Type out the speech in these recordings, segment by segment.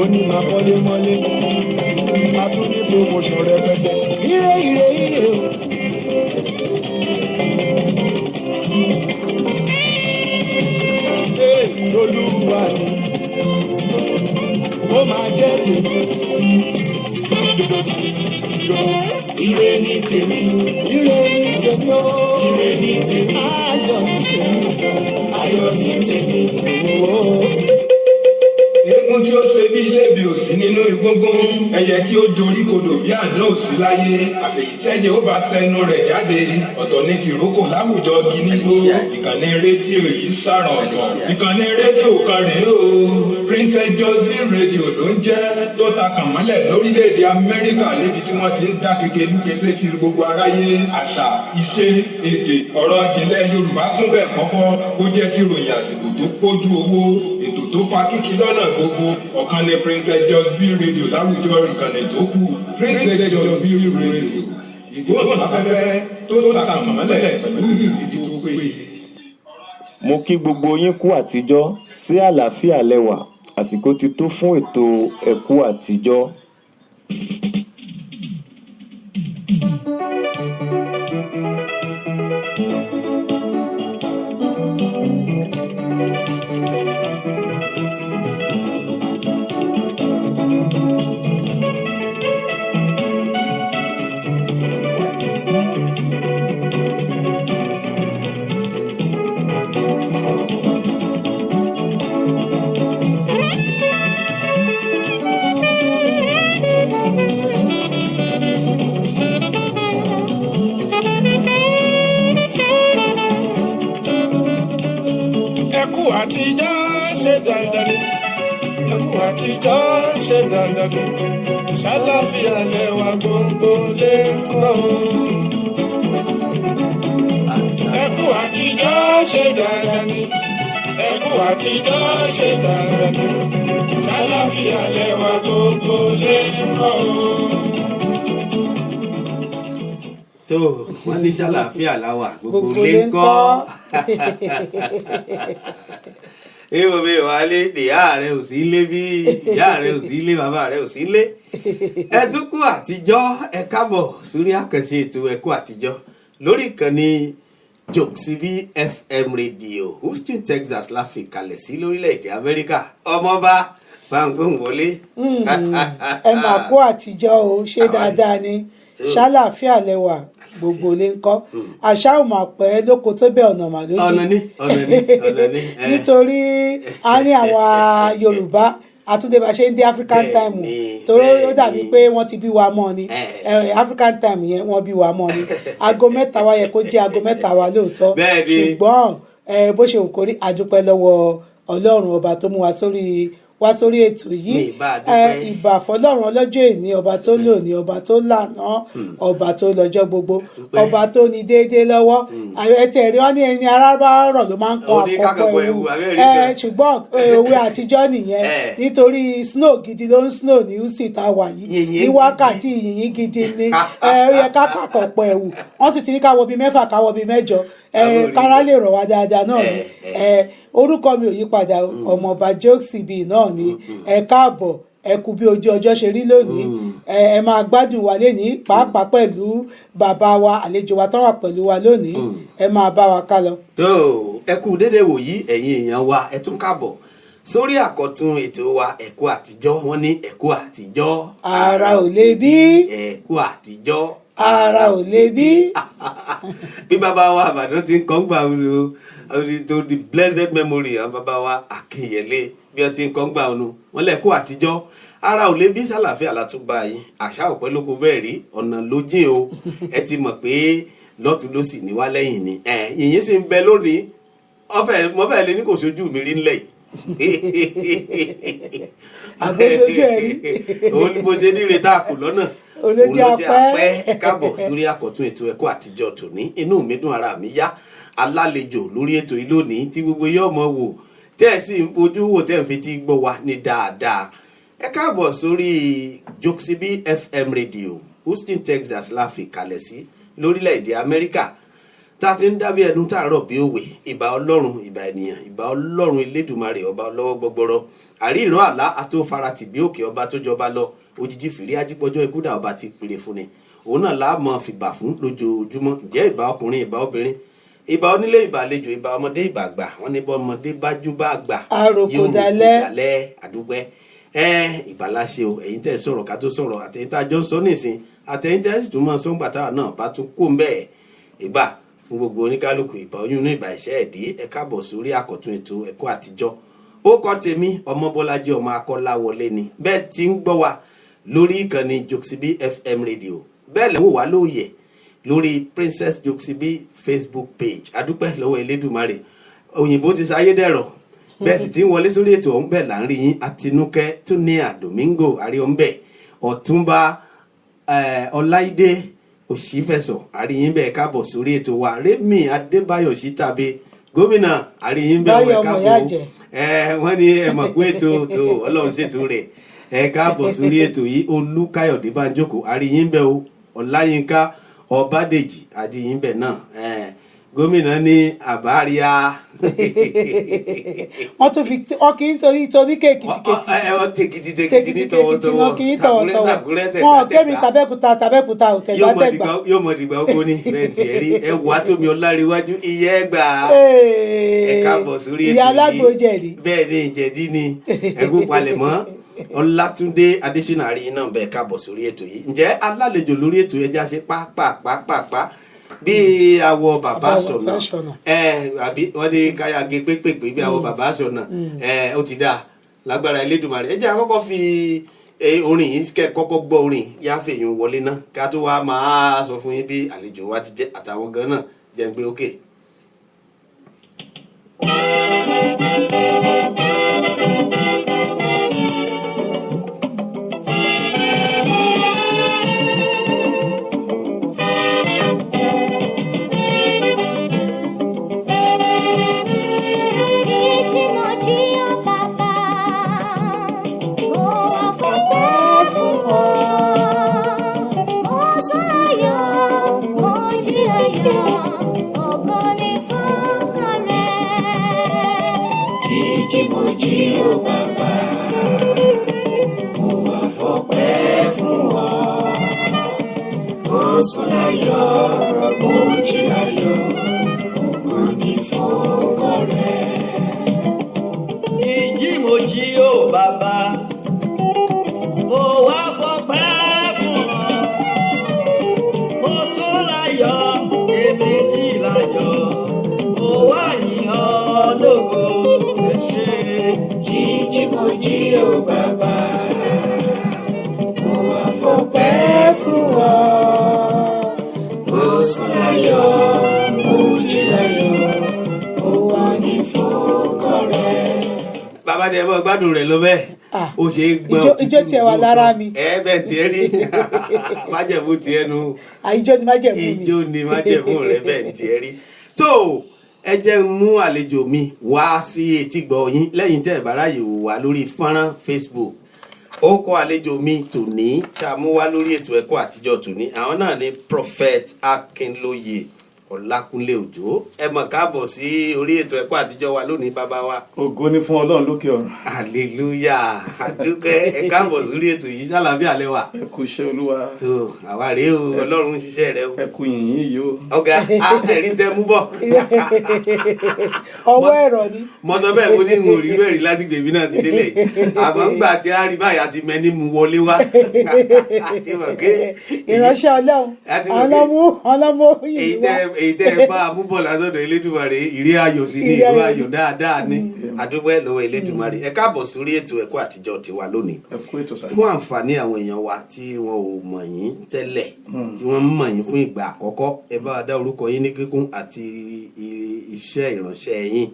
ó ní máa kọ́lé mọ́lé a tún ní promotion rẹpẹtẹ ire ire ire o. Olúwa ni ó máa jẹ́ tèmi. Ire ni tèmi, ire ni tèmi o, ire ni tèmi, ayọ̀ ni tèmi, ayọ̀ ni tèmi o. Eégún tí ó ṣe bí ilé-ìbí òsì nínú egungun, ẹyẹ tí ó dorí kodò bí àná òsì láyé, àfẹ̀yìntẹ́jẹ́ ó bá tẹnu rẹ̀ jáde, ọ̀tọ̀ ní tìrókò láwùjọ gínígbó, ìkànnì rédíò yìí sára ọ̀tọ̀, ìkànnì rédíò kan rèé o, Princess Josephine rédíò ló ń jẹ́ tó ta kàn mọ́lẹ̀ lórílẹ̀‐èdè Amẹ́ríkà níbi tí wọ́n ti ń dá kéke lúkẹsẹ̀ kiri gbogbo aráyé, àṣà, ìṣe, èdè, ọ̀rọ̀ ìjìnlẹ̀ Yorùbá kún bẹ́ẹ̀ kọ́kọ́, ó jẹ́ ti ròyìn àsìkò tó pójú owó, ètò tó fa kíkí lọ́nà gbogbo ọ̀kan ní Princess Josephine rédíò láwùjọ ìkànnì tó kù Princess Josephine rédíò ìgbóhùnsáfẹ́fẹ́ tó ta mọ́lẹ̀ pẹ̀lú ìdí tó péye. Mo kí gbogbo yín kú àtijọ́, sí àlàáfíà lẹ́wà, àsìkò ti tó fún ètò ẹ̀kú àtijọ́. Ẹkú àtijọ́ ṣe dandan ni, ẹkú àtijọ́ ṣe dandan ni, ṣàlàáfíà lẹ́wà gbogbo lè ń kọ́. Ẹkú àtijọ́ ṣe dandan ni, ẹkú àtijọ́ ṣe dandan ni, ṣàlàáfíà lẹ́wà gbogbo lè ń kọ́. tó wọ́n ní ṣàlàáfíà láwà gbogbo lè ń kọ́. èèwò mi wà lé ìyá rẹ ò sí lé bí ìyá rẹ ò sí lé bàbá rẹ ò sí lé. ẹ tún kú àtijọ́ ẹ káàbọ̀ sórí àkànṣe ètò ẹ̀kú àtijọ́ lórí ìkànnì Joksibi FM rédíò Houston Texas la fi kalẹ̀ sí lórílẹ̀‐èdè Amẹ́ríkà ọmọọba gbàngbòn wọlé. ẹ máa kú àtijọ́ o ṣé dáadáa ni ṣàlàáfíà lẹ́wà gbogbo lè ń kọ́ àṣà ò máa pẹ́ lóko tó bẹ́ẹ̀ ọ̀nà mà lójú ọ̀nà ní nítorí a ní àwọn Yorùbá àtúndébà ṣe ń dé African time torí ó dàbí pé wọ́n ti bí wa mọ́ ni African time yẹn wọ́n bí wa mọ́ ni aago mẹ́ta wa yẹ kó jẹ́ aago mẹ́ta wa lóòótọ́ ṣùgbọ́n bó ṣe ń kórí àdúpẹ́ lọ́wọ́ Ọlọ́run ọba tó mú wa sórí ètò yìí ìbà fọ́lọ́run ọlọ́jọ́ èní ọba tó lónìí ọba tó lànà ọba tó lọ́jọ́ gbogbo ọba tó ní déédéé lọ́wọ́ ẹtẹ rí wọn ní ẹni arábá rọ ló máa ń kọ àkọ́kọ́ ewu ṣùgbọ́n òwe àtijọ́ nìyẹn nítorí snow gidi ló ń snow ní Houston tá a wà yìí ní wákàtí yìnyín gidi ní ó yẹ ká kàkọ̀pọ̀ ẹ̀wù wọ́n sì ti ní káwọ́ bíi mẹ́fà káwọ́ bíi mẹ́jọ kára lè rọ̀ wá dáadáa náà ni orúkọ mi ò yí padà ọmọọba Joksibi náà ni ẹ káàbọ̀ ẹ kú bí ojú ọjọ́ ṣe rí lónìí ẹ máa gbádùn wa lénìí pàápàá pẹ̀lú bàbá wa àlejò wa tán wà pẹ̀lú wa lónìí ẹ máa bá wa ká lọ. tó ẹ kú dédé wòyí ẹ̀yin èèyàn wa ẹ tún káàbọ̀ sórí àkọ́tún ètò wa ẹ̀kú àtijọ́ wọ́n ní ẹ̀kú àtijọ́ ara ò lè bí ẹ̀kú àtijọ́ ara ò lè bí. bí bàbá wa Ìbàdàn ti ń kọ́ ń gbà wúlò to the blessed memory àwọn bàbá wa Akínyẹlé bí wọ́n ti ń kọ́ ń gbà wọ́n lẹ́kọ̀ọ́ àtijọ́ ara ò lè bí sàlàáfíà látúbà yìí àṣà ọ̀pẹ́ lóko bẹ́ẹ̀ rí ọ̀nà ló jìn o ẹ ti mọ̀ pé lọ́tún ló sì ní wá lẹ́yìn ni yìnyín sì ń bẹ lónìí mo bẹ́ẹ̀ lé ní kò sójú mi rí ńlẹ̀ yìí àbójójú ẹ rí òun ni mo ṣe ní ìrètá àpò lọ́nà olójú apẹ́ káàbọ̀ sórí àkọ́tún ètò ẹ̀kọ́ àtijọ́ tòní inú mi dùn ara mi yá alálejò lórí ètò yìí lónìí tí gbogbo yóò mọ wò tẹ́ ẹ̀ sì ń fojú wò tẹ́ ẹ̀ ń fetí gbọ́ wa ní dáadáa ẹ káàbọ̀ sórí Joksibi FM rédíò Houston Texas la fi kalẹ̀ sí lórílẹ̀‐èdè Amẹ́ríkà tá a ti ń dábí ẹnu tá a rọ̀ bí òwe ìbà Ọlọ́run ìbà ènìyàn ìbà Ọlọ́run Elédùmarè ọba ọlọ́wọ́ gbọgbọrọ àrí ìró àlá àtòfaratì bí òkè ọba tó jọba lọ òjijì fìrí ajípọ̀jọ́ ikúdà ọba ti pèrè fún ni òun náà láàmú fìgbà fún lójoojúmọ́ ǹjẹ́ ìbà ọkùnrin ìbà obìnrin ìbà onílé ìbà àlejò ìbà ọmọdé ìbà àgbà wọn ní bọ́ ọmọdé bá jú bá àgbà àròkò dalẹ̀ àdúpẹ́ ìbàláṣe o ẹ̀yin tẹ́ sọ̀rọ̀ ká tó sọ̀rọ̀ àtẹ̀yìn tá a jọ ń sọ nísìn àtẹ̀yìn tẹ́ sì tún mọ́ sọ́ngbà táwa náà bá tún kó ń bẹ́ẹ̀ ìbà fún gbogbo oníkálukú ìbà oyún ní ìbà ìṣẹ́ ẹ̀dí ẹ káàbọ̀ sórí àkọ́tún ètò ẹ̀kọ́ àtijọ́ ó kọ́ tèmi Ọmọbọ́lájí ọmọ Akọ́láwọlé ni bẹ́ẹ̀ tí ń gbọ́ wa lórí ìkànnì Jokesibi FM radio bẹ́ẹ̀ lẹ́wọ̀ wá lóòyè lórí Princess Jokesibi Facebook page adúpẹ́ lọ́wọ́ Elédùmarè òyìnbó ti sáyédẹ̀rọ̀ bẹ́ẹ̀ sì ti ń wọlé sórí ètò ọ̀hún bẹ́ẹ̀ láàrin yín Àtinúkẹ́ Túníà Domingo àríọ̀nbẹ̀ Ọ̀túnba Ọláìdé Òṣìfẹ̀sọ̀ àríyìn bẹ́ẹ̀ káàbọ̀ sórí ètò wa Rémi Adébáyọ̀ Ṣítàbí gómìnà àríyìn bẹ́ẹ̀ wẹ̀ káàbọ̀ wọ́n ní ẹ̀mọ̀kú ètò tó Ọlọ́run ṣètò rẹ̀ káàbọ̀ sórí ètò yìí Olúkáyọ̀dé Bánjókòó àríyìn bẹ́ẹ̀ o Ọláyínká Ọbádèjì àríyìn bẹ́ẹ̀ náà gómìnà ní àbáríà wọ́n tún fi ọkì nítorí kéèkìtì ní tọwọ́tọwọ́ wọn kì í tọwọ́tọwọ́ wọn kémi tàbẹ́kúta òtẹ̀gbàtẹ̀gbà yóò mọ̀ dìgbà ogbó ní bẹ́ẹ̀ tiẹ̀ rí ẹ wà tómi ọláríwájú iye ẹgbà ẹ káàbọ̀ sórí ètò yìí ìyá alágbòjẹ̀dí bẹ́ẹ̀ ni ìjẹ̀dí ni ẹ̀gún palẹ̀mọ́ Ọlátúndé Adésínà àríyìn náà bẹ́ẹ̀ káàbọ̀ sórí ètò yìí ǹjẹ́ alálejò lórí ètò ẹja ṣe pápápápápá bí awọ bàbá sọnà àbí wọn ní káyàgé pépèpé bí awọ bàbá sọnà ó ti dá lágbára Elédùmarè ẹ jẹ́ àkọ́kọ́ fi orin yìí kẹ́ kọ́kọ́ gbọ́ orin yáfẹ yìí wọlé ná ká tó wá máa sọ fún yín bí àlejò wa ti jẹ́ àtàwọn gan náà jẹ́ ń gbé òkè. ẹ mọ gbádùn rẹ ló bẹ́ẹ̀ ó ṣe é gbọ́n ijó tiẹ̀ wà lára mi bẹ́ẹ̀ tiẹ̀ rí májẹ̀mú tiẹ̀ nu ijó ni májẹ̀mú mi ijó ni májẹ̀mú rẹ bẹ́ẹ̀ tiẹ̀ rí tó ẹ jẹ́ mú àlejò mi wá sí etígbọ̀ yín lẹ́yìn tẹ́ ẹ̀ bá ráyè wò wá lórí fọ́nrán Facebook ó kọ àlejò mi tòní ṣàmú wá lórí ètò ẹ̀kọ́ àtijọ́ tòní àwọn náà ni Prophet Akínlóye Ọlákúnlé Òjó ẹ mọ̀ káàbọ̀ sí orí ètò ẹ̀kọ́ àtijọ́ wa lónìí bàbá wa. Ògo ni fún Ọlọ́run lókè ọ̀run. hallelujah àdúpẹ́ ẹ káàbọ̀ sórí ètò yìí ṣàlàáfíà lẹ́wà. ẹ kú iṣẹ́ Olúwa. tó àwa rèé o Ọlọ́run ń ṣiṣẹ́ rẹ o. ẹ kú yìnyín yìí o. ọ̀gá ẹ̀rí tẹ mú bọ̀. ọwọ́ ẹ̀rọ ni. mo sọ bẹ́ẹ̀ mo ní n ò rí irú ẹ̀rí láti gbèmí náà ti délé àmọ́ ńgbà tí a rí báyìí àti mẹ́ni mu wọlé wá. ìránṣẹ́ Ọlọ́run ọlọ́mú yìí wá. èyí tẹ́ ẹ bá amúbọ̀ lásọ̀dọ̀ Elédùmarè ìrí ayọ̀ sí ní ìlú ayọ̀ dáadáa ní adúpẹ́ lọ́wọ́ Elédùmarè ẹ káàbọ̀ sórí ètò ẹ̀kọ́ àtijọ́ tiwa lónìí fún àǹfààní àwọn èèyàn wa tí wọn ò mọ̀ yín tẹ́lẹ̀ tí wọ́n mọ̀ yín fún ìgbà àkọ́kọ́ ẹ bá wa dá orúkọ yín ní kíkún àti iṣẹ́ ìránṣẹ́ yín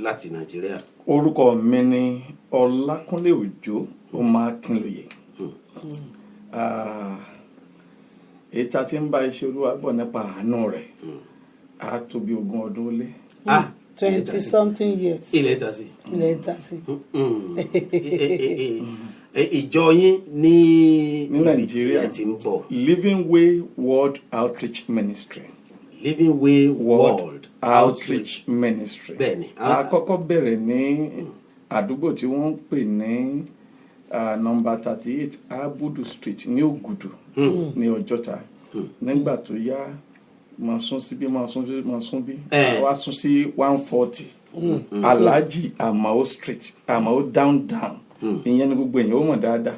láti Nàìjíríà. orúkọ mi ni Ọlákúnlé Òjó ọmọ Akínlóye èyí tá a ti ń bá iṣẹ́ Olúwa bọ̀ nípa àánú rẹ̀ á tó bí 20 ọdún ó lé. 20 something years. ilẹ̀ ta sí. ìjọ yín ní Nàìjíríà ti ń bọ̀. Living Way World Outreach Ministry. Living Way World Outreach Ministry. bẹ́ẹ̀ni. a kọ́kọ́ bẹ̀rẹ̀ ní àdúgbò tí wọ́n ń pè ní nọ́mbà 38 Abudu Street ní Ògùdù ní Ọjọ́ta. Nígbà tó yá máa sún síbí máa sún bí wá sún sí 140 Alhaji Amao Street, Amao down ìyẹn ni gbogbo èèyàn ó mọ̀ dáadáa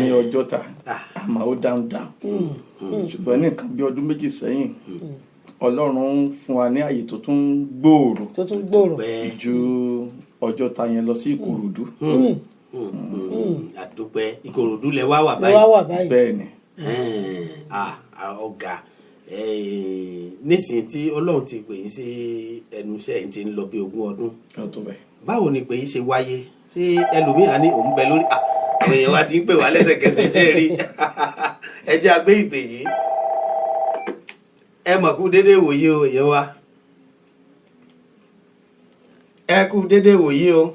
ní Ọjọ́ta, Amao down ṣùgbọ́n ní nǹkan bí ọdún méjì sẹ́yìn Ọlọ́run fún wa ní àyè tó tún gbòòrò ju Ọjọ́ta yẹn lọ sí Ìkòròdú. àdúpẹ́ Ìkòròdú lẹ wá wà báyìí. Bẹ́ẹ̀ ni. Ọ̀gá nísìnyí tí Ọlọ́run ti pè yín sí ẹnu iṣẹ́ yìí ti ń lọ bí 20 ọdún. Báwo ni pé yín ṣe wáyé? Ṣé ẹlòmíràn ní òun bẹ lórí àwọn èèyàn wa ti ń pè wá lẹ́sẹ̀kẹsẹ̀ ṣe rí ẹ jẹ́ a gbé ìpè yìí. Ẹ mọ̀ kú dédé wòye o èèyàn wa, ẹ kú dédé wòye o.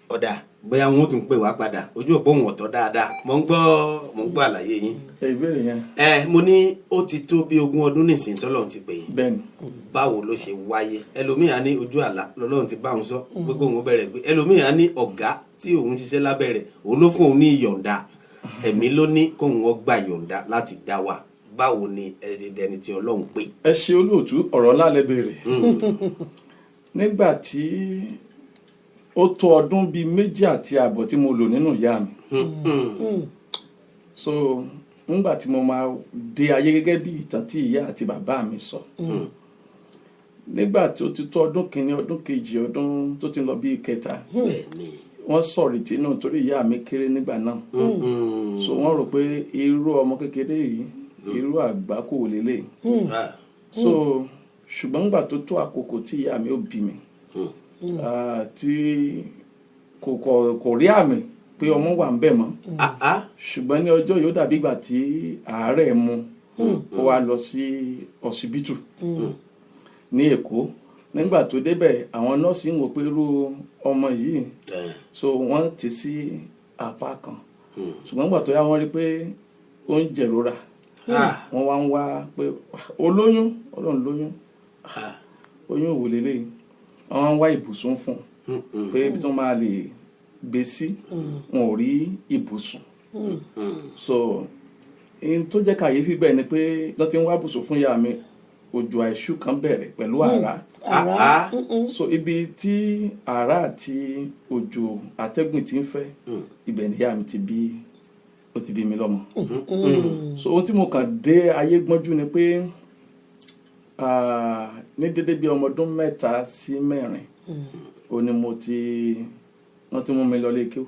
Ọ̀dà bóyá wọn ó tún pè wá padà, ojú òpó wọn ọ̀tọ̀ dáadáa. Mo ń gbọ́ àlàyé yín. Ìbéèrè yẹn. Mo ní ó ti tó bí 20 ọdún nísìnyí tọ́lọ́run ti pè yín. Bẹ́ẹ̀ni. Báwo ló ṣe wáyé? Ẹlòmíràn ní ojú àlá lọ́lọ́run ti bá òun sọ pé kóun bẹ̀rẹ̀ pé ẹlòmíràn ní ọ̀gá tí òun ṣiṣẹ́ lábẹ́rẹ̀ òun ló fún òun ní ìyọ̀ǹda, ẹ̀mí ló ní kóun ó gba ìyọ̀ǹda láti dá wà. Báwo ni ẹ ṣe dẹni tí Ọlọ́run pè? Ẹ ṣe olóòtú, ọ̀rọ̀ ńlá lẹ béèrè. Nígbà tí ó tó ọdún bíi 2 àti àbọ̀ tí mo lò nínú ìyá mi. So nígbà tí mo máa dé ayé gẹ́gẹ́ bí ìtàn tí ìyá àti bàbá mi sọ. Nígbà tí ó ti tó ọdún kìíní, ọdún kejì, ọdún tó ti lọ bí 3, wọ́n sọ̀rọ̀ ìtì náà torí ìyá mi kéré nígbà náà. So wọ́n rò pé irú ọmọ kékeré yìí irú àgbákò lélẹ̀. So ṣùgbọ́n nígbà tó tó àkókò tí ìyá mi ó bí mi tí kò rí àmì pé ọmọ wà ń bẹ̀ mọ́, ṣùgbọ́n ní ọjọ́ yóò dàbí ìgbà tí àárẹ̀ mú ó wá lọ sí ọsibítù ní Èkó. Nígbà tó débẹ̀ àwọn nọ́ọ̀sì ń wò pé irú ọmọ yìí, so wọ́n ti sí apá kan, ṣùgbọ́n nígbà tó yá wọ́n rí pé ó ń jẹ̀rora, wọ́n wá ń wá pé olóyún Ọlọ́run lóyún, oyún òwò lélẹ́yìn, wọ́n wá ibùsùn fún pé ibi tó máa lè gbé sí, wọn ò rí ibùsùn. So in tó jẹ́ kàyéfì bẹ́ẹ̀ ni pé wọ́n ti ń wá ibùsùn fún ìyá mi, òjò àìṣú kan bẹ̀rẹ̀ pẹ̀lú àrá. So ibi tí àrá àti òjò àtẹ́gùn ti ń fẹ́, ibẹ̀ ni ìyá mi ti bí mi lọ́mọ. So ohun tí mo kàn dé ayé gbọ́njú ni pé ní dédé bí ọmọ ọdún 3 sí 4 ó ní wọ́n ti mú mi lọ lé kéwú.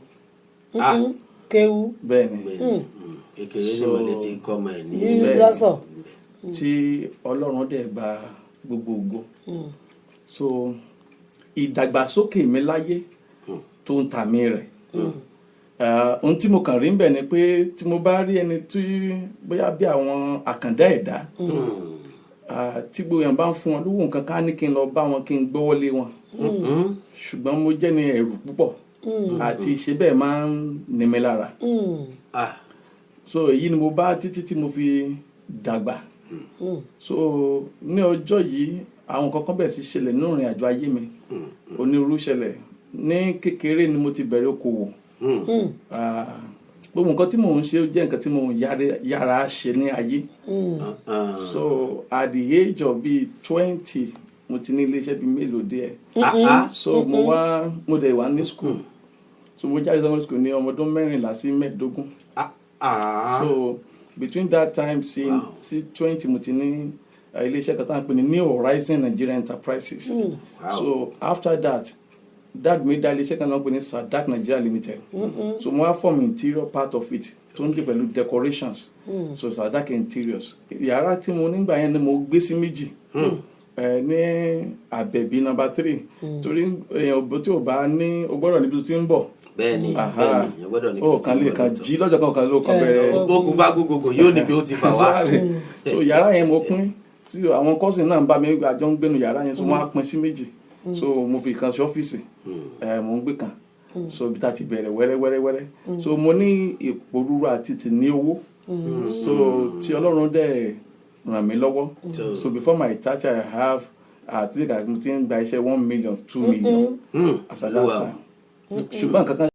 Kéwú. Bẹ́ẹ̀ni. Kékeré ni wọ́n lè ti kọ́ ọmọ ẹ̀ ní lọ́sọ̀. Tí Ọlọ́run dẹ̀ gba gbogbo ògo. So ìdàgbàsókè mi láyé tó ń tà mí rẹ̀. Ohun tí mo kàn rí ń bẹ̀ ni pé tí mo bá rí ẹni tí bóyá bí àwọn àkàndá ẹ̀dá tí gbogbo èèyàn bá ń fún wọn lówó nǹkan ká ní kí n lọ bá wọn kí n gbọ́wọ́ lé wọn, ṣùgbọ́n mo jẹ́ ní ẹ̀rù púpọ̀ àti ìṣe bẹ́ẹ̀ máa ń ní mi lára. So èyí ni mo bá títí tí mo fi dàgbà. So ní ọjọ́ yìí àwọn kankan bẹ̀rẹ̀ sí ṣẹlẹ̀ nínú ìrìn àjò ayé mi, onírúurú ṣẹlẹ̀. Ní kékeré ni mo ti bẹ̀rẹ̀ okòwò. Gbogbo nǹkan tí mò ń ṣe jẹ́ nǹkan tí mò ń yára ṣe ní ayé. So at the age of bíi 20 mo ti ní iléeṣẹ́ bíi mélòó díẹ̀. So mo dẹ̀ wá ní school. So mo jáde summer school ní ọmọ ọdún 14 sí 15. So between that time sí 20 mo ti ní iléeṣẹ́ kan tá à ń pè ní New Horizon Nigeria Enterprises. So after that mi dá iléeṣẹ́ kan náà pè ní Sadak Nigeria Limited. So mo wá form interior part of it tó ń dé pẹ̀lú decorations. So Sadak Interiors. Yàrá tí mo nígbà yẹn ni mo gbé sí méjì ní Àbẹ̀bí number 3 torí èèyàn tí ò bá ní o gbọ́dọ̀ níbi tó ti ń bọ̀. Bẹ́ẹ̀ni o gbọ́dọ̀ níbi tó ti ń bọ̀. Kan lè kan jí lọ́jọ́ kan ló kan bẹ̀rẹ̀. Ogun bá gbogbo yóò níbi ó ti fà wá. So yàrá yẹn mo pín tí àwọn cousin náà ń bá mi àjọ ń gbénu yàrá yẹn, so wọ́n á pín sí méjì. So mo fi kan sí ọ́fíìsì, mo ń gbé kan. So bí ta ti bẹ̀rẹ̀ wẹ́rẹ́wẹ́rẹ́. So mo ní ìpòrúru àti ti ní owó. So tí Ọlọ́run dẹ̀ ràn mí lọ́wọ́. So before my 30 I have àti ìkà mo ti ń gba iṣẹ́ 1 million 2 million as at that time ṣùgbọ́n nǹkan kan